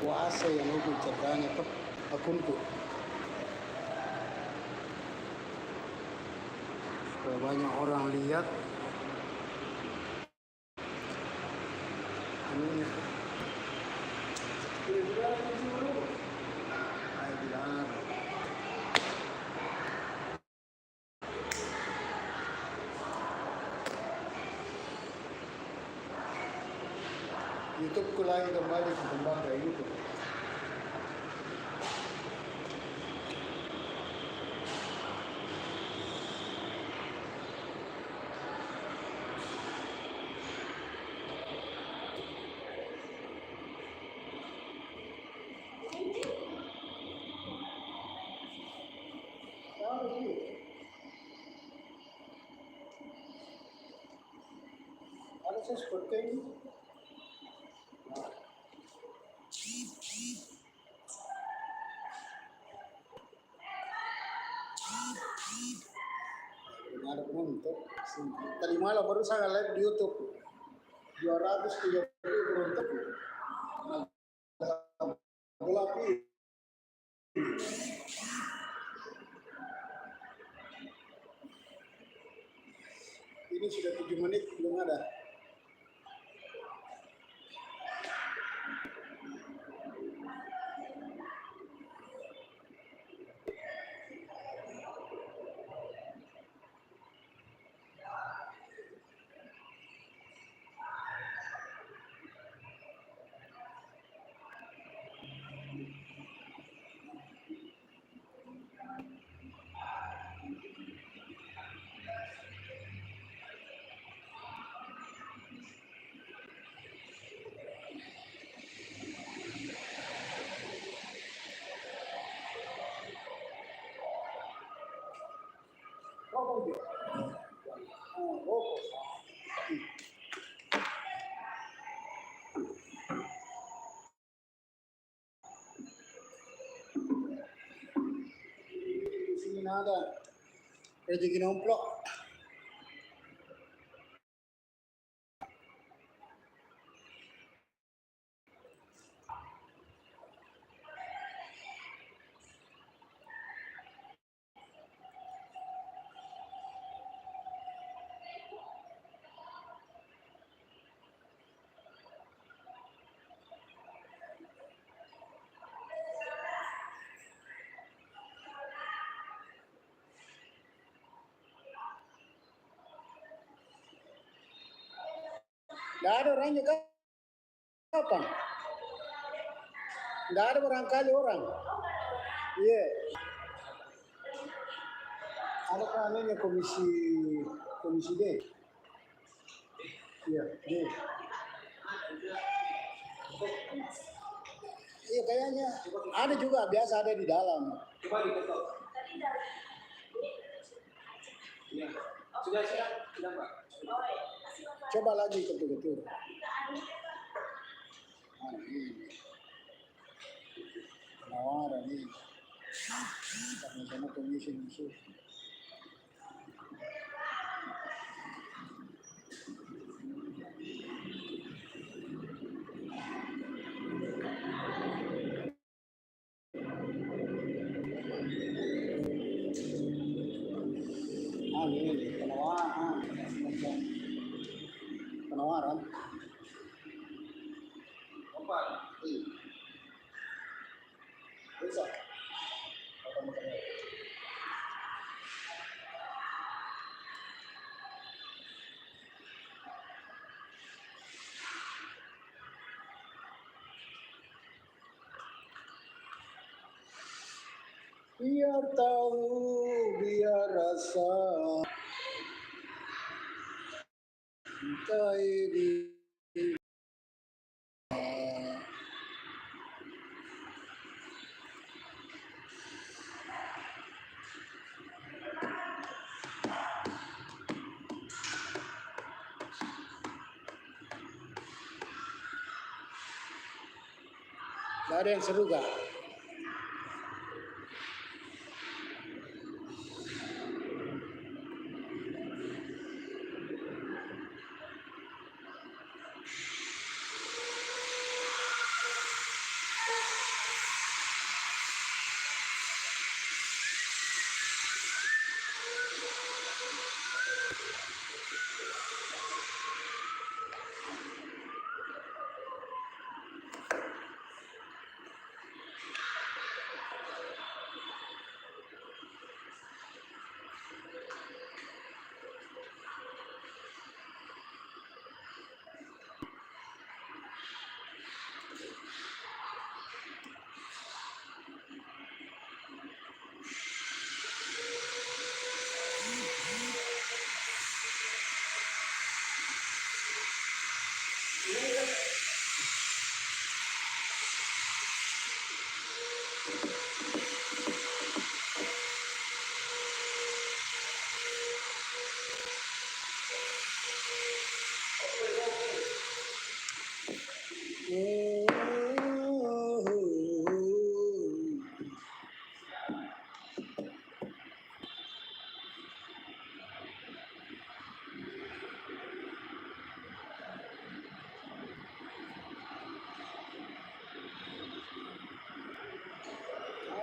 Puasa yang udah ceritanya tuh akunku supaya banyak orang lihat ini YouTube ku lagi kembali ke YouTube. seperti ini. Belum ada penonton. Tadi malam baru saya live di YouTube. 230 penonton. Bola api. Ini sudah 7 menit belum ada. Di sini ada rezeki nomplok. Nggak ada orangnya kapan? Nggak ada barangkali orang. Iya. Yeah. Ada kanannya komisi D. Iya, D. Iya kayaknya ada juga, biasa ada di dalam. Coba diketok. Iya. Sudah Pak. Coba lagi ketuk-ketuk. Nah, ini. Penawaran ini. Sama-sama komisi musuh. Ini penawaran. Apa? Bisa. Biar tahu, biar rasa. Gak ada yang seru gak?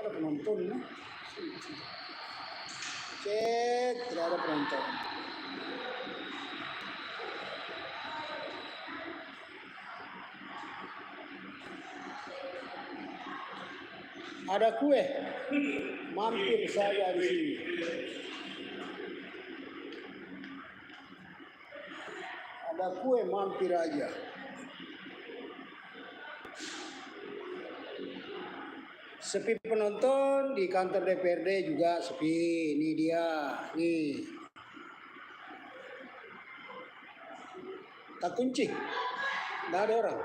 ada penonton nih. Cek, tidak ada penonton. Ada kue, mampir saya di sini. Ada kue, mampir aja. Sepi penonton di kantor DPRD juga sepi. Ini dia, nih. Tak kunci, nggak ada orang.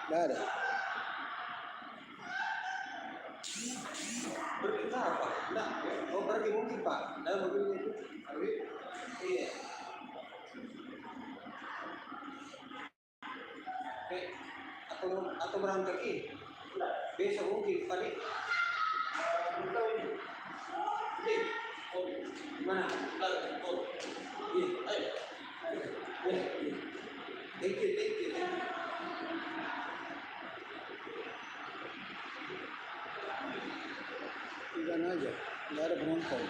Nggak ada. Berita apa? Enggak, oh berarti mungkin Pak, dalam mobil itu. Iya. Oke. Atau berangkat ini. Besok mungkin Pak. Mana? Oh. Iya, ayo. Thank you. Jangan aja, nggak ada penonton.